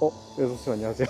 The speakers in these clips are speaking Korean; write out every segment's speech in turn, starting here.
여수씨 안녕하세요.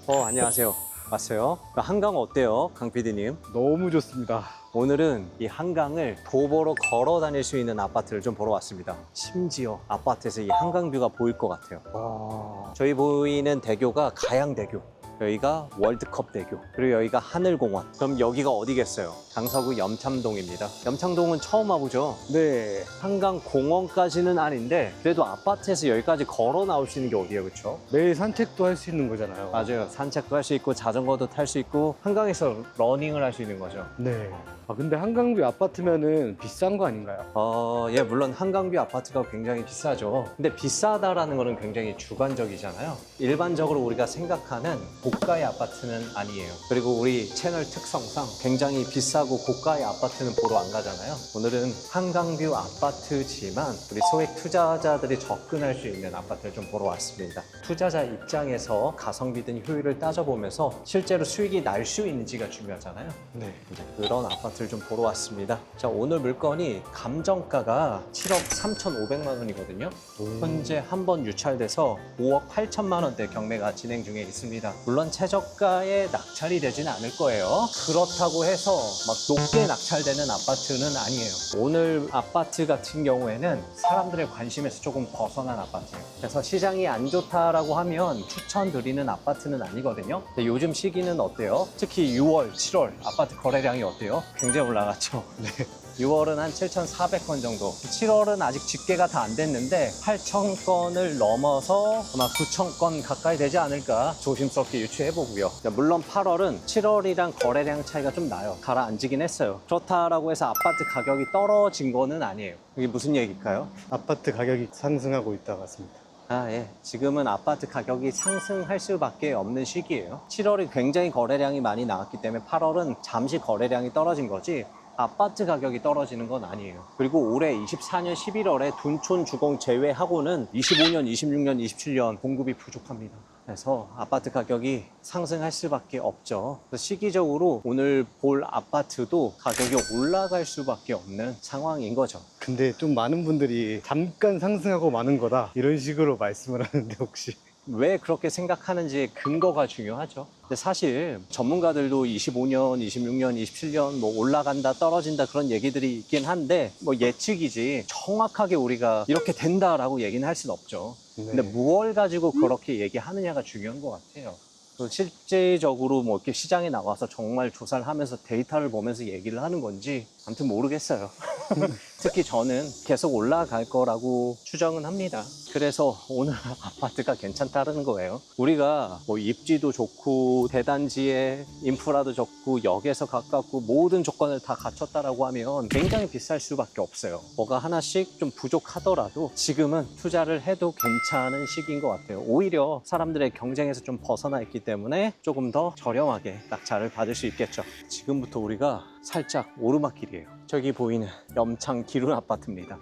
안녕하세요. 왔어요. 한강 어때요, 강 PD님? 너무 좋습니다. 오늘은 이 한강을 도보로 걸어 다닐 수 있는 아파트를 좀 보러 왔습니다. 심지어 아파트에서 이 한강뷰가 보일 것 같아요. 와, 저희 보이는 대교가 가양대교, 여기가 월드컵대교, 그리고 여기가 하늘공원. 그럼 여기가 어디겠어요? 강서구 염참동입니다. 염창동은 처음 와보죠? 네. 한강공원까지는 아닌데 그래도 아파트에서 여기까지 걸어 나올 수 있는 게 어디예요, 그렇죠? 매일 산책도 할 수 있는 거잖아요. 맞아요. 산책도 할 수 있고 자전거도 탈 수 있고 한강에서 러닝을 할 수 있는 거죠. 네. 근데 한강뷰 아파트면은 비싼 거 아닌가요? 예, 물론 한강뷰 아파트가 굉장히 비싸죠. 근데 비싸다라는 거는 굉장히 주관적이잖아요. 일반적으로 우리가 생각하는 고가의 아파트는 아니에요. 그리고 우리 채널 특성상 굉장히 비싸고 고가의 아파트는 보러 안 가잖아요. 오늘은 한강뷰 아파트지만 우리 소액 투자자들이 접근할 수 있는 아파트를 좀 보러 왔습니다. 투자자 입장에서 가성비 등 효율을 따져보면서 실제로 수익이 날 수 있는지가 중요하잖아요. 네. 이제 그런 아파트를 좀 보러 왔습니다. 자, 오늘 물건이 감정가가 7억 3,500만 원이거든요. 현재 한 번 유찰돼서 5억 8천만 원대 경매가 진행 중에 있습니다. 물론 최저가에 낙찰이 되지는 않을 거예요. 그렇다고 해서 막 높게 낙찰되는 아파트는 아니에요. 오늘 아파트 같은 경우에는 사람들의 관심에서 조금 벗어난 아파트예요. 그래서 시장이 안 좋다라고 하면 추천드리는 아파트는 아니거든요. 근데 요즘 시기는 어때요? 특히 6월, 7월 아파트 거래량이 어때요? 굉장히 올라갔죠. 네. 6월은 한 7,400건 정도, 7월은 아직 집계가 다 안 됐는데 8,000건을 넘어서 아마 9,000건 가까이 되지 않을까 조심스럽게 유추해보고요. 물론 8월은 7월이랑 거래량 차이가 좀 나요. 가라앉긴 했어요. 그렇다라고 해서 아파트 가격이 떨어진 거는 아니에요. 이게 무슨 얘기일까요? 아파트 가격이 상승하고 있다 같습니다. 예. 지금은 아파트 가격이 상승할 수밖에 없는 시기예요. 7월이 굉장히 거래량이 많이 나왔기 때문에 8월은 잠시 거래량이 떨어진 거지 아파트 가격이 떨어지는 건 아니에요. 그리고 올해 24년 11월에 둔촌 주공 제외하고는 25년, 26년, 27년 공급이 부족합니다. 그래서 아파트 가격이 상승할 수밖에 없죠. 그래서 시기적으로 오늘 볼 아파트도 가격이 올라갈 수밖에 없는 상황인 거죠. 근데 좀 많은 분들이 잠깐 상승하고 마는 거다 이런 식으로 말씀을 하는데 혹시 왜 그렇게 생각하는지 근거가 중요하죠. 근데 사실 전문가들도 25년, 26년, 27년 뭐 올라간다, 떨어진다 그런 얘기들이 있긴 한데 뭐 예측이지 정확하게 우리가 이렇게 된다라고 얘기는 할 수는 없죠. 근데 무엇을 가지고 그렇게 얘기하느냐가 중요한 것 같아요. 실제적으로 뭐 이렇게 시장에 나와서 정말 조사를 하면서 데이터를 보면서 얘기를 하는 건지 아무튼 모르겠어요. 특히 저는 계속 올라갈 거라고 추정은 합니다. 그래서 오늘 아파트가 괜찮다는 거예요. 우리가 뭐 입지도 좋고 대단지에 인프라도 좋고 역에서 가깝고 모든 조건을 다 갖췄다라고 하면 굉장히 비쌀 수밖에 없어요. 뭐가 하나씩 좀 부족하더라도 지금은 투자를 해도 괜찮은 시기인 것 같아요. 오히려 사람들의 경쟁에서 좀 벗어나 있기 때문에 조금 더 저렴하게 낙찰을 받을 수 있겠죠. 지금부터 우리가 살짝 오르막길이에요. 저기 보이는 염창 기룬 아파트입니다.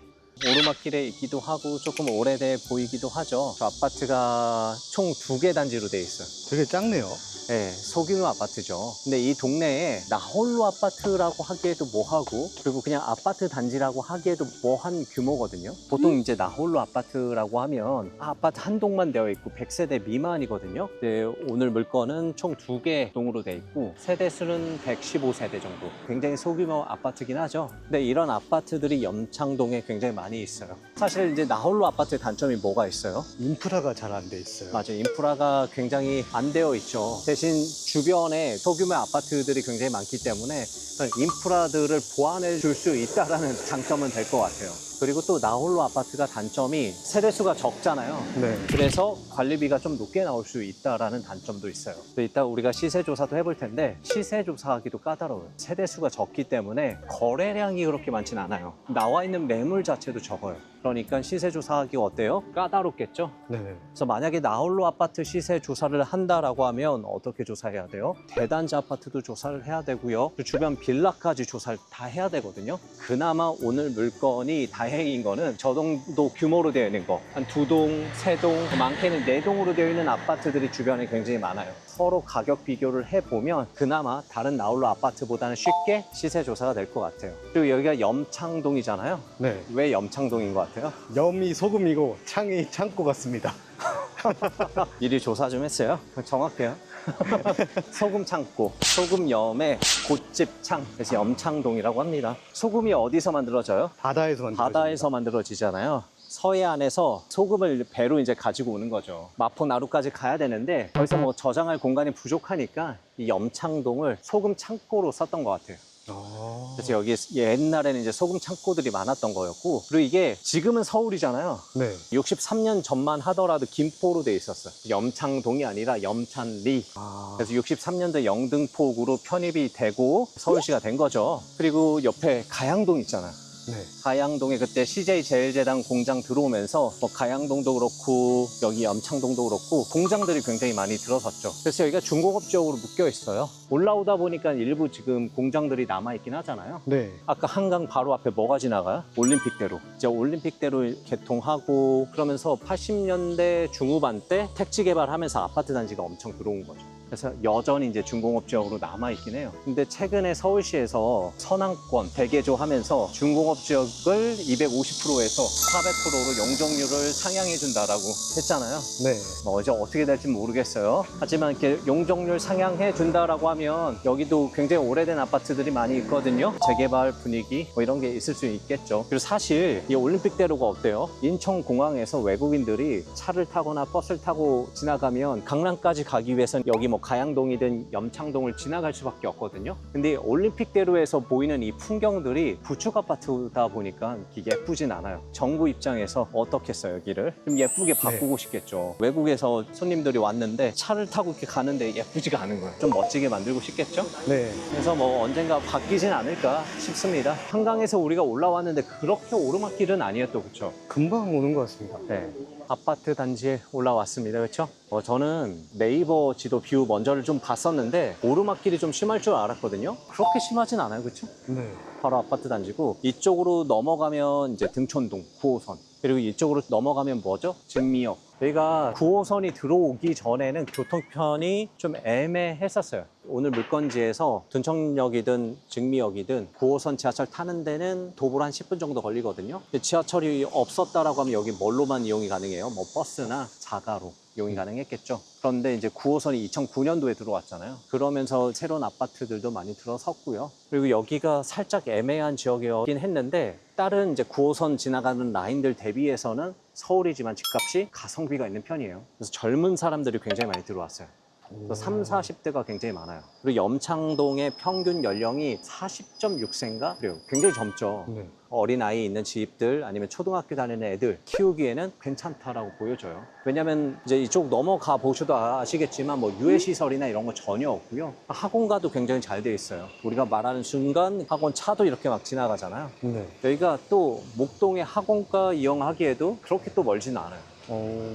오르막길에 있기도 하고 조금 오래돼 보이기도 하죠. 저 아파트가 총 2개 단지로 되어 있어요. 되게 작네요. 네, 소규모 아파트죠. 근데 이 동네에 나홀로 아파트라고 하기에도 뭐하고 그리고 그냥 아파트 단지라고 하기에도 뭐한 규모거든요. 보통 이제 나홀로 아파트라고 하면 아파트 한 동만 되어 있고 100세대 미만이거든요. 근데 오늘 물건은 총 2개 동으로 되어 있고 세대수는 115세대 정도. 굉장히 소규모 아파트긴 하죠. 근데 이런 아파트들이 염창동에 굉장히 많이 있어요. 사실 이제 나홀로 아파트의 단점이 뭐가 있어요? 인프라가 잘 안 돼 있어요. 맞아요. 인프라가 굉장히 안 되어 있죠. 대신 주변에 소규모 아파트들이 굉장히 많기 때문에 인프라들을 보완해 줄 수 있다는 장점은 될 것 같아요. 그리고 또 나홀로 아파트가 단점이 세대수가 적잖아요. 네. 그래서 관리비가 좀 높게 나올 수 있다는 단점도 있어요. 이따 우리가 시세 조사도 해볼 텐데 시세 조사하기도 까다로워요. 세대수가 적기 때문에 거래량이 그렇게 많진 않아요. 나와 있는 매물 자체도 적어요. 그러니까 시세 조사하기가 어때요? 까다롭겠죠? 네. 그래서 만약에 나홀로 아파트 시세 조사를 한다라고 하면 어떻게 조사해야 돼요? 대단지 아파트도 조사를 해야 되고요. 주변 빌라까지 조사를 다 해야 되거든요. 그나마 오늘 물건이 다행인 거는 저 정도 규모로 되어 있는 거, 한 2동, 3동, 많게는 4동으로 되어 있는 아파트들이 주변에 굉장히 많아요. 서로 가격 비교를 해보면 그나마 다른 나홀로 아파트보다는 쉽게 시세 조사가 될 것 같아요. 그리고 여기가 염창동이잖아요. 네. 왜 염창동인 것 같아요? 염이 소금이고 창이 창고 같습니다. 미리 조사 좀 했어요. 정확해요. 소금 창고, 소금염의 곶집창, 그래서 염창동이라고 합니다. 소금이 어디서 만들어져요? 바다에서 만들어지잖아요. 서해안에서 소금을 배로 이제 가지고 오는 거죠. 마포나루까지 가야 되는데 거기서 뭐 저장할 공간이 부족하니까 이 염창동을 소금 창고로 썼던 것 같아요. 그래서 여기 옛날에는 이제 소금 창고들이 많았던 거였고, 그리고 이게 지금은 서울이잖아요. 네. 63년 전만 하더라도 김포로 돼 있었어요. 염창동이 아니라 염찬리. 그래서 63년도에 영등포구로 편입이 되고 서울시가 된 거죠. 그리고 옆에 가양동 있잖아요. 네. 가양동에 그때 CJ 제일제당 공장 들어오면서 뭐 가양동도 그렇고 여기 염창동도 그렇고 공장들이 굉장히 많이 들어섰죠. 그래서 여기가 중공업 지역으로 묶여 있어요. 올라오다 보니까 일부 지금 공장들이 남아있긴 하잖아요. 네. 아까 한강 바로 앞에 뭐가 지나가요? 올림픽대로. 이제 올림픽대로 개통하고 그러면서 80년대 중후반 때 택지 개발하면서 아파트 단지가 엄청 들어온 거죠. 그래서 여전히 이제 중공업 지역으로 남아있긴 해요. 근데 최근에 서울시에서 선항권 대개조 하면서 중공업 지역을 250%에서 400%로 용적률을 상향해준다라고 했잖아요. 네. 뭐 이제 어떻게 될지 모르겠어요. 하지만 이렇게 용적률 상향해준다라고 하면 여기도 굉장히 오래된 아파트들이 많이 있거든요. 재개발 분위기 뭐 이런 게 있을 수 있겠죠. 그리고 사실 이 올림픽대로가 어때요? 인천공항에서 외국인들이 차를 타거나 버스를 타고 지나가면 강남까지 가기 위해서는 여기 뭐 가양동이든 염창동을 지나갈 수밖에 없거든요. 근데 올림픽대로에서 보이는 이 풍경들이 구축 아파트다 보니까 이게 예쁘진 않아요. 정부 입장에서 어떻겠어요, 여기를? 좀 예쁘게 바꾸고 싶겠죠. 외국에서 손님들이 왔는데 차를 타고 이렇게 가는데 예쁘지가 않은 거예요. 좀 멋지게 만들고 싶겠죠? 네. 그래서 뭐 언젠가 바뀌진 않을까 싶습니다. 한강에서 우리가 올라왔는데 그렇게 오르막길은 아니었죠, 그렇죠? 금방 오는 것 같습니다. 네. 아파트 단지에 올라왔습니다. 그렇죠? 저는 네이버 지도 뷰 먼저를 좀 봤었는데 오르막길이 좀 심할 줄 알았거든요. 그렇게 심하진 않아요. 그렇죠? 네. 바로 아파트 단지고 이쪽으로 넘어가면 이제 등촌동 9호선, 그리고 이쪽으로 넘어가면 뭐죠? 증미역. 여기가 9호선이 들어오기 전에는 교통편이 좀 애매했었어요. 오늘 물건지에서 둔청역이든 증미역이든 9호선 지하철 타는 데는 도보로 한 10분 정도 걸리거든요. 근데 지하철이 없었다라고 하면 여기 뭘로만 이용이 가능해요? 뭐 버스나 자가로 이용이 가능했겠죠. 그런데 이제 9호선이 2009년도에 들어왔잖아요. 그러면서 새로운 아파트들도 많이 들어섰고요. 그리고 여기가 살짝 애매한 지역이긴 했는데 다른 이제 9호선 지나가는 라인들 대비해서는 서울이지만 집값이 가성비가 있는 편이에요. 그래서 젊은 사람들이 굉장히 많이 들어왔어요. 30, 40대가 굉장히 많아요. 그리고 염창동의 평균 연령이 40.6세인가? 그래요. 굉장히 젊죠. 네. 어린아이 있는 집들 아니면 초등학교 다니는 애들 키우기에는 괜찮다라고 보여져요. 왜냐면 이제 이쪽 넘어가 보셔도 아시겠지만 뭐 유해시설이나 이런 거 전혀 없고요. 학원가도 굉장히 잘 돼 있어요. 우리가 말하는 순간 학원 차도 이렇게 막 지나가잖아요. 네. 여기가 또 목동의 학원가 이용하기에도 그렇게 또 멀지는 않아요.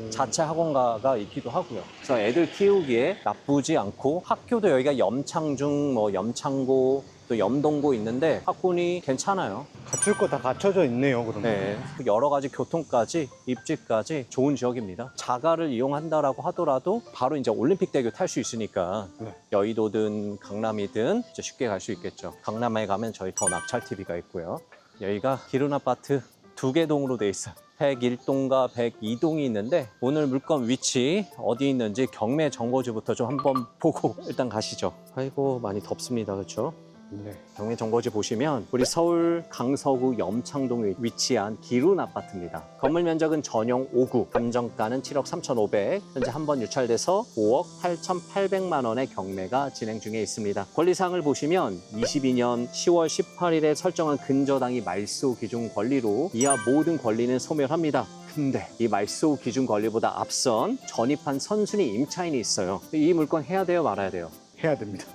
자체 학원가가 있기도 하고요. 그래서 애들 키우기에 나쁘지 않고 학교도 여기가 염창중, 뭐 염창고, 또 염동고 있는데 학군이 괜찮아요. 갖출 거 다 갖춰져 있네요, 그러면. 네, 여러 가지 교통까지 입지까지 좋은 지역입니다. 자가를 이용한다라고 하더라도 바로 이제 올림픽대교 탈 수 있으니까 네. 여의도든 강남이든 이제 쉽게 갈 수 있겠죠. 강남에 가면 저희 더 낙찰 TV가 있고요. 여기가 기른 아파트 2개 동으로 돼 있어요. 101동과 102동이 있는데 오늘 물건 위치 어디 있는지 경매 정보지부터 좀 한번 보고 일단 가시죠. 아이고 많이 덥습니다. 그렇죠? 네. 경매 정보지 보시면 우리 서울 강서구 염창동에 위치한 기룬 아파트입니다. 건물 면적은 전용 5구, 감정가는 7억 3,500, 현재 한 번 유찰돼서 5억 8,800만 원의 경매가 진행 중에 있습니다. 권리사항을 보시면 22년 10월 18일에 설정한 근저당이 말소 기준 권리로 이하 모든 권리는 소멸합니다. 근데 이 말소 기준 권리보다 앞선 전입한 선순위 임차인이 있어요. 이 물건 해야 돼요, 말아야 돼요? 해야 됩니다.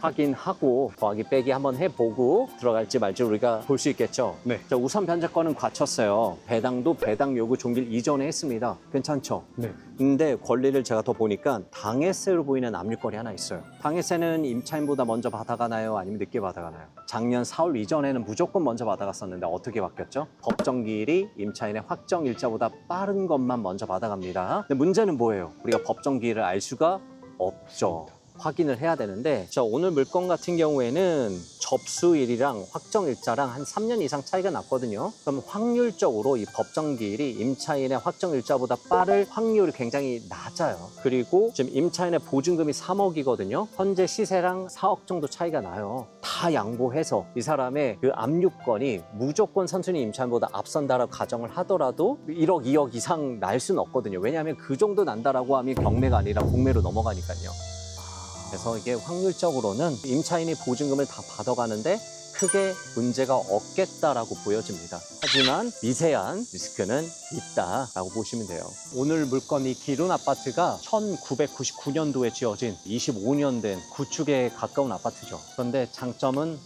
확인하고 더하기 빼기 한번 해보고 들어갈지 말지 우리가 볼 수 있겠죠. 네. 자, 우선 변제권은 갖췄어요. 배당도 배당 요구 종기를 이전에 했습니다. 괜찮죠? 네. 근데 권리를 제가 더 보니까 당해세로 보이는 압류권이 하나 있어요. 당해세는 임차인보다 먼저 받아가나요? 아니면 늦게 받아가나요? 작년 4월 이전에는 무조건 먼저 받아갔었는데 어떻게 바뀌었죠? 법정기일이 임차인의 확정 일자보다 빠른 것만 먼저 받아갑니다. 근데 문제는 뭐예요? 우리가 법정기일을 알 수가 없죠. 확인을 해야 되는데, 자, 오늘 물건 같은 경우에는 접수일이랑 확정일자랑 한 3년 이상 차이가 났거든요. 그럼 확률적으로 이 법정기일이 임차인의 확정일자보다 빠를 확률이 굉장히 낮아요. 그리고 지금 임차인의 보증금이 3억이거든요. 현재 시세랑 4억 정도 차이가 나요. 다 양보해서 이 사람의 그 압류권이 무조건 선순위 임차인보다 앞선다라고 가정을 하더라도 1억, 2억 이상 날 수는 없거든요. 왜냐하면 그 정도 난다라고 하면 경매가 아니라 공매로 넘어가니까요. 그래서 이게 확률적으로는 임차인이 보증금을 다 받아가는데 크게 문제가 없겠다라고 보여집니다. 하지만 미세한 리스크는 있다라고 보시면 돼요. 오늘 물건 이 기룬 아파트가 1999년도에 지어진 25년 된 구축에 가까운 아파트죠. 그런데 장점은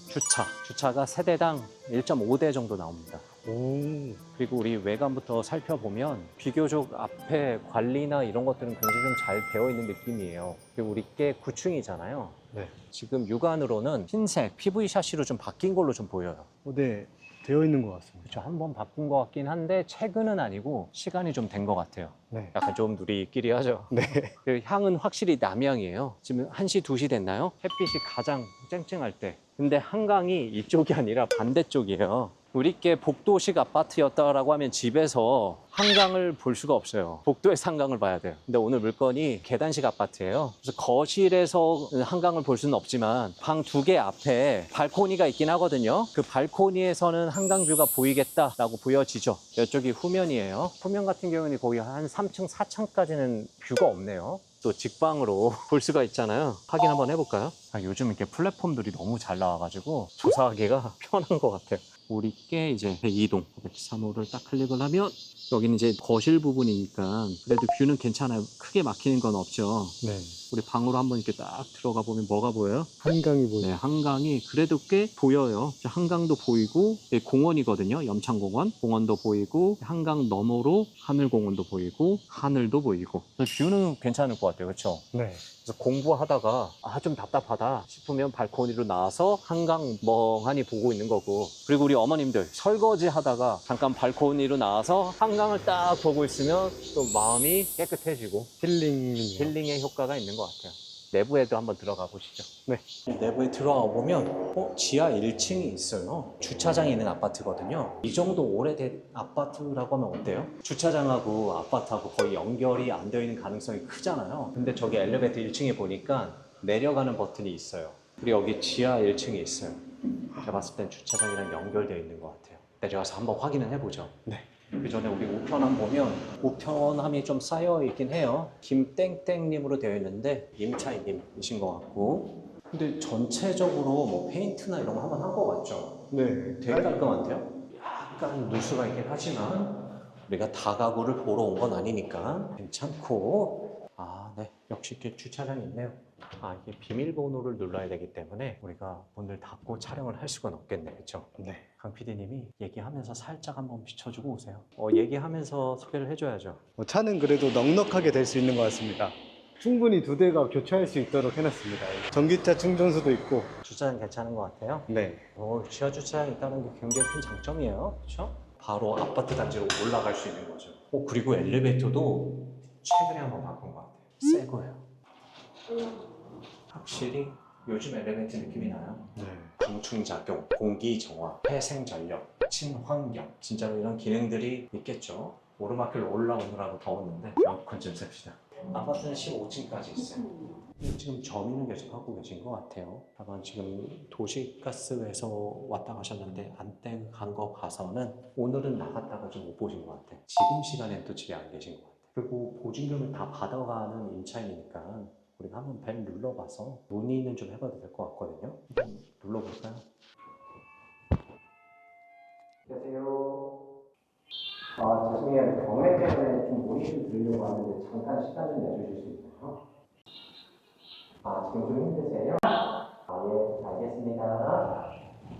주차가 세대당 1.5대 정도 나옵니다. 오. 그리고 우리 외관부터 살펴보면 비교적 앞에 관리나 이런 것들은 굉장히 좀 잘 되어 있는 느낌이에요. 그리고 우리 게 9층이잖아요. 네. 지금 육안으로는 흰색 PV 샤시로 좀 바뀐 걸로 좀 보여요. 네. 되어 있는 것 같습니다. 그렇죠. 한번 바꾼 것 같긴 한데 최근은 아니고 시간이 좀 된 것 같아요. 네. 약간 좀 누리끼리 하죠. 네. 그 향은 확실히 남향이에요. 지금 1시, 2시 됐나요? 햇빛이 가장 쨍쨍할 때. 근데 한강이 이쪽이 아니라 반대쪽이에요. 우리께 복도식 아파트였다라고 하면 집에서 한강을 볼 수가 없어요. 복도에서 한강을 봐야 돼요. 근데 오늘 물건이 계단식 아파트예요. 그래서 거실에서 한강을 볼 수는 없지만 방 2개 앞에 발코니가 있긴 하거든요. 그 발코니에서는 한강뷰가 보이겠다라고 보여지죠. 이쪽이 후면이에요. 후면 같은 경우는 거의 한 3층, 4층까지는 뷰가 없네요. 또 직방으로 볼 수가 있잖아요. 확인 한번 해볼까요? 요즘 이렇게 플랫폼들이 너무 잘 나와가지고 조사하기가 편한 것 같아요. 우리 게 이제 102동 103호를 딱 클릭을 하면 여기는 이제 거실 부분이니까 그래도 뷰는 괜찮아요. 크게 막히는 건 없죠. 네. 우리 방으로 한번 이렇게 딱 들어가 보면 뭐가 보여요? 한강이 보이죠. 네, 한강이 그래도 꽤 보여요. 한강도 보이고 염창공원, 공원도 보이고 한강 너머로 하늘공원도 보이고 하늘도 보이고 뷰는 괜찮을 것 같아요. 그렇죠? 네. 그래서 공부하다가 좀 답답하다 싶으면 발코니로 나와서 한강 멍하니 보고 있는 거고, 그리고 우리 어머님들 설거지 하다가 잠깐 발코니로 나와서 한강을 딱 보고 있으면 또 마음이 깨끗해지고 힐링의 효과가 있는 것 같아요. 내부에도 한번 들어가 보시죠. 네. 내부에 들어가 보면 지하 1층이 있어요. 주차장이 있는 아파트거든요. 이 정도 오래된 아파트라고 하면 어때요? 주차장하고 아파트하고 거의 연결이 안 되어 있는 가능성이 크잖아요. 근데 저기 엘리베이터 1층에 보니까 내려가는 버튼이 있어요. 그리고 여기 지하 1층이 있어요. 제가 봤을 땐 주차장이랑 연결되어 있는 것 같아요. 내려가서 한번 확인을 해보죠. 네. 그 전에 우리 우편함 보면 우편함이 좀 쌓여 있긴 해요. 김땡땡님으로 되어 있는데 임차인님이신 것 같고, 근데 전체적으로 뭐 페인트나 이런 거 한번 한 것 같죠? 네. 되게 깔끔한데요? 약간 누수가 있긴 하지만 우리가 다가구를 보러 온 건 아니니까 괜찮고, 네, 역시 이렇게 주차장이 있네요. 이게 비밀번호를 눌러야 되기 때문에 우리가 문을 닫고 촬영을 할 수가 없겠네, 그렇죠? 네. 강 PD님이 얘기하면서 살짝 한번 비춰주고 오세요. 얘기하면서 소개를 해줘야죠. 차는 그래도 넉넉하게 될 수 있는 것 같습니다. 충분히 2대가 교체할 수 있도록 해놨습니다. 전기차 충전소도 있고. 주차장 괜찮은 것 같아요. 네. 지하 주차장 있다는 게 굉장히 큰 장점이에요. 그렇죠? 바로 아파트 단지로 올라갈 수 있는 거죠. 그리고 엘리베이터도 최근에 한번 바꾼 것 같아요. 새 거예요. 확실히 요즘 엘리베이터 느낌이 나요. 네. 방충작용, 공기정화, 회생전력, 친환경, 진짜로 이런 기능들이 있겠죠. 오르막길 올라오느라고 더웠는데 에어컨 좀 쐴시다. 아파트는 15층까지 있어요. 지금 점유는 계속 하고 계신 것 같아요. 다만 지금 도시가스에서 왔다 가셨는데 안땡 간 거 봐서는 오늘은 나갔다가 좀 못 보신 것 같아요. 지금 시간엔 또 집에 안 계신 것 같아요. 그리고 보증금을 다 받아가는 임차인이니까 우리가 한번 벨 눌러봐서 문의는 좀 해봐도 될 것 같거든요. 한번 눌러볼까요? 안녕하세요. 죄송해요. 경매 때문에 좀 문의를 드리려고 하는데 잠깐 시간 좀 내주실 수 있나요? 지금 좀 힘드세요? 예, 알겠습니다.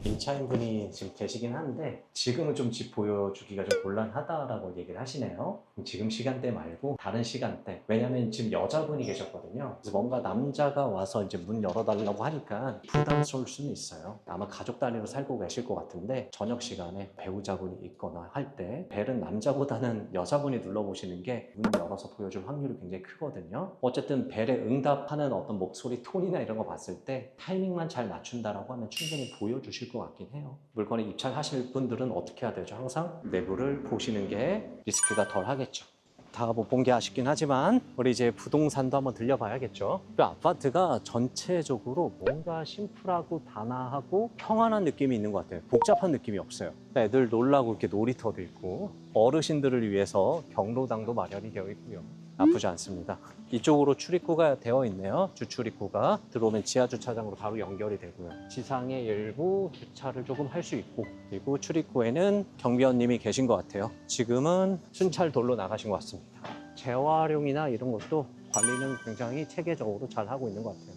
임차인분이 지금 계시긴 한데 지금은 좀 집 보여주기가 좀 곤란하다라고 얘기를 하시네요. 지금 시간대 말고 다른 시간대. 왜냐면 지금 여자분이 계셨거든요. 그래서 뭔가 남자가 와서 이제 문 열어달라고 하니까 부담스러울 수는 있어요. 아마 가족 단위로 살고 계실 것 같은데 저녁 시간에 배우자분이 있거나 할 때 벨은 남자보다는 여자분이 눌러보시는 게 문 열어서 보여줄 확률이 굉장히 크거든요. 어쨌든 벨에 응답하는 어떤 목소리 톤이나 이런 거 봤을 때 타이밍만 잘 맞춘다라고 하면 충분히 보여주실 것 같긴 해요. 물건에 입찰하실 분들은 어떻게 해야 되죠? 항상 내부를 보시는 게 리스크가 덜 하겠죠. 다 뭐 본 게 아쉽긴 하지만 우리 이제 부동산도 한번 들려봐야겠죠. 그 아파트가 전체적으로 뭔가 심플하고 단아하고 평안한 느낌이 있는 것 같아요. 복잡한 느낌이 없어요. 애들 놀라고 이렇게 놀이터도 있고 어르신들을 위해서 경로당도 마련이 되어 있고요. 나쁘지 않습니다. 이쪽으로 출입구가 되어 있네요. 주출입구가 들어오면 지하 주차장으로 바로 연결이 되고요. 지상에 일부 주차를 조금 할 수 있고, 그리고 출입구에는 경비원님이 계신 것 같아요. 지금은 순찰돌로 나가신 것 같습니다. 재활용이나 이런 것도 관리는 굉장히 체계적으로 잘 하고 있는 것 같아요.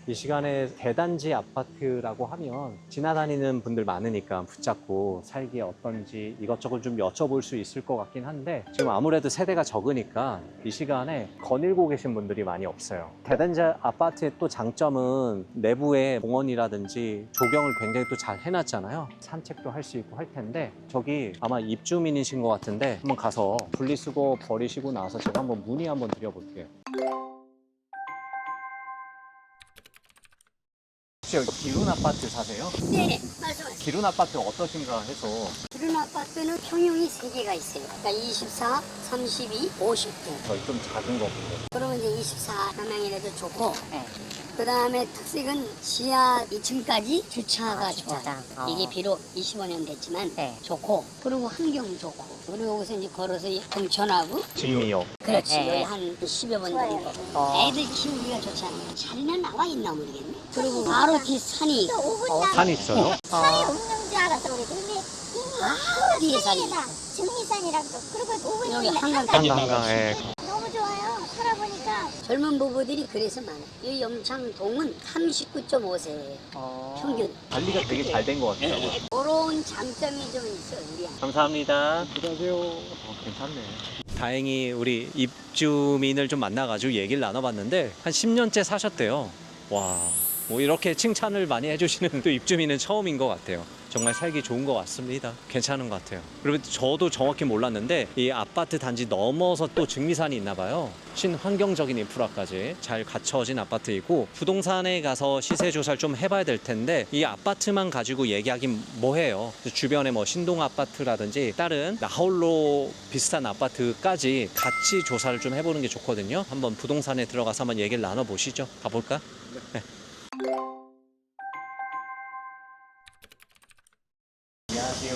이 시간에 대단지 아파트라고 하면 지나다니는 분들 많으니까 붙잡고 살기에 어떤지 이것저것 좀 여쭤볼 수 있을 것 같긴 한데 지금 아무래도 세대가 적으니까 이 시간에 거닐고 계신 분들이 많이 없어요. 대단지 아파트의 또 장점은 내부에 공원이라든지 조경을 굉장히 또 잘 해놨잖아요. 산책도 할 수 있고 할 텐데 저기 아마 입주민이신 것 같은데 한번 가서 분리수거 버리시고 나서 제가 한번 문의 한번 드려볼게요. 혹시 여기 기룬 아파트 사세요? 네, 말씀하세요. 기룬 아파트 어떠신가 해서. 기른 아파트는 평형이 3개가 있어요. 그러니까 24, 32, 50대. 저희 좀 작은 거 보세요. 그러면 이제 24평형이라도 좋고, 그 다음에 특색은 지하 2층까지 주차가 좋아요. 이게 비록 25년 됐지만 좋고, 그리고 환경 좋고, 그리고 여기서 이제 걸어서 동천하고, 진미역. 그렇지, 여기 한 10여 번 정도. 애들 키우기가 좋지 않아요. 자리는 나와 있나 모르겠네. 그리고 바로 뒤 산이 있고, 산 있어요? 산이 없는 줄 알았어 우리. 근데 바로 뒤에 산이 있고. 증리산이라고. 그리고 여기 5분이면 한강 한강에. 너무 좋아요. 살아보니까 젊은 부부들이 그래서 많아요. 이 염창동은 39.5세예요. 평균. 관리가 되게 잘 된 것 같아요. 그런 장점이 좀 있어요, 우리한테. 감사합니다. 안녕하세요. 괜찮네. 다행히 우리 입주민을 좀 만나가지고 얘기를 나눠봤는데 한 10년째 사셨대요. 와, 뭐 이렇게 칭찬을 많이 해주시는 또 입주민은 처음인 것 같아요. 정말 살기 좋은 것 같습니다. 괜찮은 것 같아요. 그리고 저도 정확히 몰랐는데 이 아파트 단지 넘어서 또 증미산이 있나 봐요. 친환경적인 인프라까지 잘 갖춰진 아파트이고 부동산에 가서 시세 조사를 좀 해봐야 될 텐데 이 아파트만 가지고 얘기하긴 뭐해요. 주변에 뭐 신동 아파트라든지 다른 나홀로 비슷한 아파트까지 같이 조사를 좀 해보는 게 좋거든요. 한번 부동산에 들어가서 한번 얘기를 나눠보시죠. 가볼까? 네. 안녕하세요.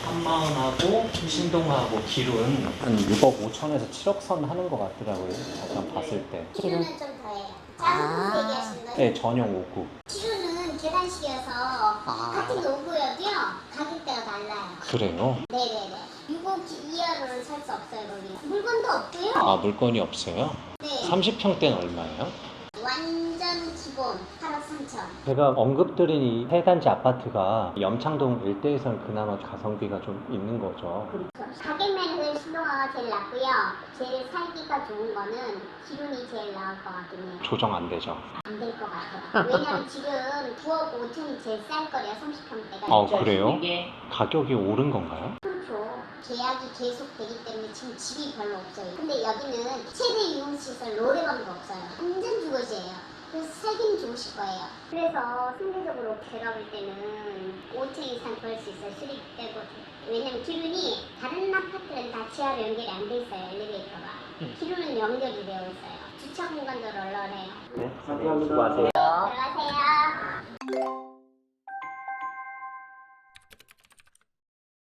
한마은하고 신동하고 길은 한 6억 5천에서 7억 선 하는 것 같더라고요. 잠깐 봤을 때. 기류는 좀 더해요. 작은 얘기하시는 거예요? 네, 전용 5구. 기류는 계단식이어서 같은 노구여도요 가격대가 달라요. 그래요? 네네네. 6억 이하로는 살 수 없어요 거기. 물건도 없고요. 아, 물건이 없어요? 네. 30평대는 얼마예요? 완전 기본 8억 3천. 제가 언급드린 이 세 단지 아파트가 염창동 일대에서는 그나마 가성비가 좀 있는 거죠. 가격면에서 신동아가 제일 낫고요. 제일 살기가 좋은 거는 기룬이 제일 나을 것 같긴 해요. 조정 안 되죠? 안 될 것 같아요. 왜냐면 지금 9억 5천이 제일 쌀 거래요. 30평대가. 아, 그래요? 가격이 오른 건가요? 그렇죠. 계약이 계속되기 때문에 지금 집이 별로 없어요. 근데 여기는 최대 이용시설 노래방도 없어요. 완전 주거지예요. 그래서 살기는 좋으실 거예요. 그래서 상대적으로 제가 볼 때는 5층 이상 구할 수 있어요. 수립되고. 왜냐면 기룬이 다른 아파트는 다 지하로 연결이 안 돼 있어요. 엘리베이터가. 기룬은 연결이 되어 있어요. 주차 공간도 널널해요. 네, 수고하세요. 들어가세요.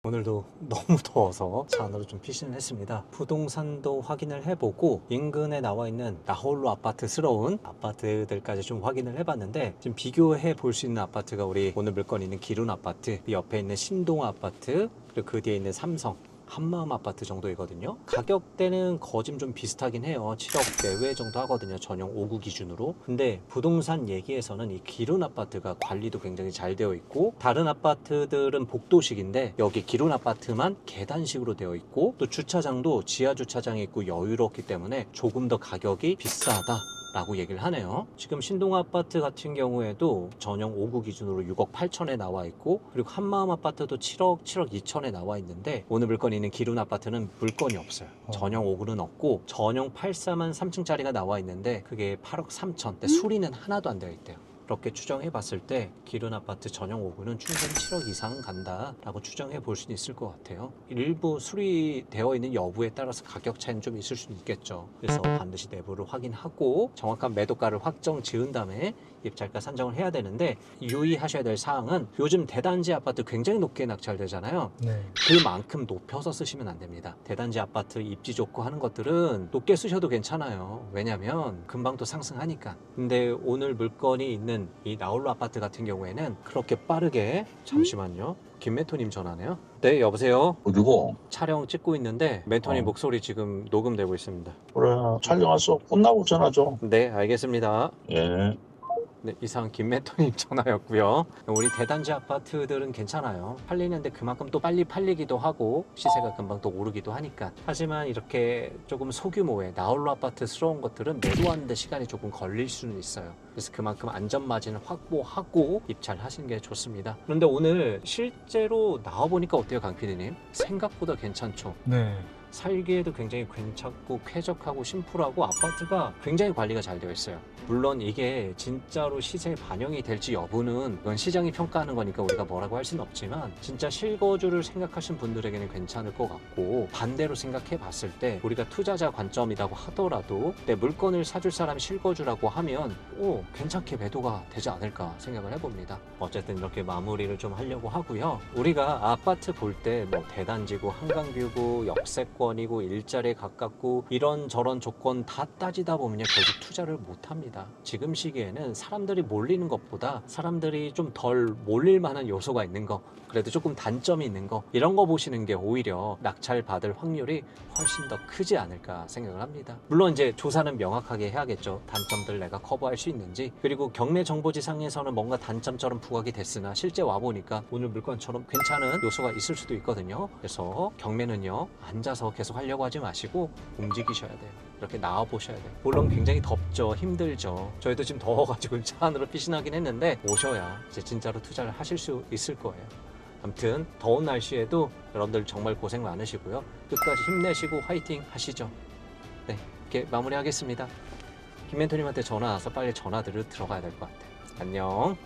오늘도 너무 더워서 차 안으로 좀 피신을 했습니다. 부동산도 확인을 해보고 인근에 나와 있는 나홀로 아파트스러운 아파트들까지 좀 확인을 해봤는데 지금 비교해 볼 수 있는 아파트가 우리 오늘 물건 있는 기룬 아파트, 이 옆에 있는 신동 아파트, 그리고 그 뒤에 있는 삼성, 한마음 아파트 정도이거든요. 가격대는 거진 좀 비슷하긴 해요. 7억 내외 정도 하거든요. 전용 5구 기준으로. 근데 부동산 얘기에서는 이 기룬 아파트가 관리도 굉장히 잘 되어 있고, 다른 아파트들은 복도식인데 여기 기룬 아파트만 계단식으로 되어 있고, 또 주차장도 지하 주차장이 있고 여유롭기 때문에 조금 더 가격이 비싸다 라고 얘기를 하네요. 지금 신동 아파트 같은 경우에도 전용 5구 기준으로 6억 8천에 나와 있고, 그리고 한마음 아파트도 7억 2천에 나와 있는데, 오늘 물건이 있는 기룬 아파트는 물건이 없어요. 전용 5구는 없고 전용 84만 3층짜리가 나와 있는데 그게 8억 3천. 근데 수리는 하나도 안 되어 있대요. 그렇게 추정해 봤을 때 기룬 아파트 전용 5구는 충분히 7억 이상 간다라고 추정해 볼 수는 있을 것 같아요. 일부 수리되어 있는 여부에 따라서 가격 차이는 좀 있을 수는 있겠죠. 그래서 반드시 내부를 확인하고 정확한 매도가를 확정 지은 다음에 입찰가 산정을 해야 되는데, 유의하셔야 될 사항은 요즘 대단지 아파트 굉장히 높게 낙찰되잖아요. 네. 그만큼 높여서 쓰시면 안 됩니다. 대단지 아파트 입지 좋고 하는 것들은 높게 쓰셔도 괜찮아요. 왜냐면 금방 또 상승하니까. 근데 오늘 물건이 있는 이 나홀로 아파트 같은 경우에는 그렇게 빠르게, 잠시만요. 김멘토님 전화네요. 네, 여보세요. 어디고? 촬영 찍고 있는데 멘토님 목소리 지금 녹음되고 있습니다. 그래, 촬영했어. 끝나고 전화 줘. 네, 알겠습니다. 예. 네, 이상 김멘토님 전화였고요. 우리 대단지 아파트들은 괜찮아요. 팔리는데 그만큼 또 빨리 팔리기도 하고 시세가 금방 또 오르기도 하니까. 하지만 이렇게 조금 소규모의 나홀로 아파트스러운 것들은 매도하는 데 시간이 조금 걸릴 수는 있어요. 그래서 그만큼 안전마진을 확보하고 입찰하시는 게 좋습니다. 그런데 오늘 실제로 나와보니까 어때요, 강 PD님? 생각보다 괜찮죠? 네. 살기에도 굉장히 괜찮고 쾌적하고 심플하고 아파트가 굉장히 관리가 잘 되어 있어요. 물론 이게 진짜로 시세에 반영이 될지 여부는 이건 시장이 평가하는 거니까 우리가 뭐라고 할 수는 없지만, 진짜 실거주를 생각하신 분들에게는 괜찮을 것 같고, 반대로 생각해 봤을 때 우리가 투자자 관점이라고 하더라도 내 물건을 사줄 사람이 실거주라고 하면 괜찮게 매도가 되지 않을까 생각을 해봅니다. 어쨌든 이렇게 마무리를 좀 하려고 하고요. 우리가 아파트 볼 때 뭐 대단지고 한강뷰고 역세권이고 일자리에 가깝고 이런저런 조건 다 따지다 보면 결국 투자를 못합니다. 지금 시기에는 사람들이 몰리는 것보다 사람들이 좀 덜 몰릴 만한 요소가 있는 거, 그래도 조금 단점이 있는 거, 이런 거 보시는 게 오히려 낙찰 받을 확률이 훨씬 더 크지 않을까 생각을 합니다. 물론 이제 조사는 명확하게 해야겠죠. 단점들 내가 커버할 수 있는지. 그리고 경매 정보지상에서는 뭔가 단점처럼 부각이 됐으나 실제 와보니까 오늘 물건처럼 괜찮은 요소가 있을 수도 있거든요. 그래서 경매는요, 앉아서 계속 하려고 하지 마시고 움직이셔야 돼요. 이렇게 나와보셔야 돼요. 물론 굉장히 덥죠, 힘들죠. 저희도 지금 더워가지고 차 안으로 피신하긴 했는데 오셔야 이제 진짜로 투자를 하실 수 있을 거예요. 아무튼 더운 날씨에도 여러분들 정말 고생 많으시고요. 끝까지 힘내시고 화이팅 하시죠. 네, 이렇게 마무리하겠습니다. 김멘토님한테 전화 와서 빨리 전화들을 들어가야 될 것 같아요. 안녕.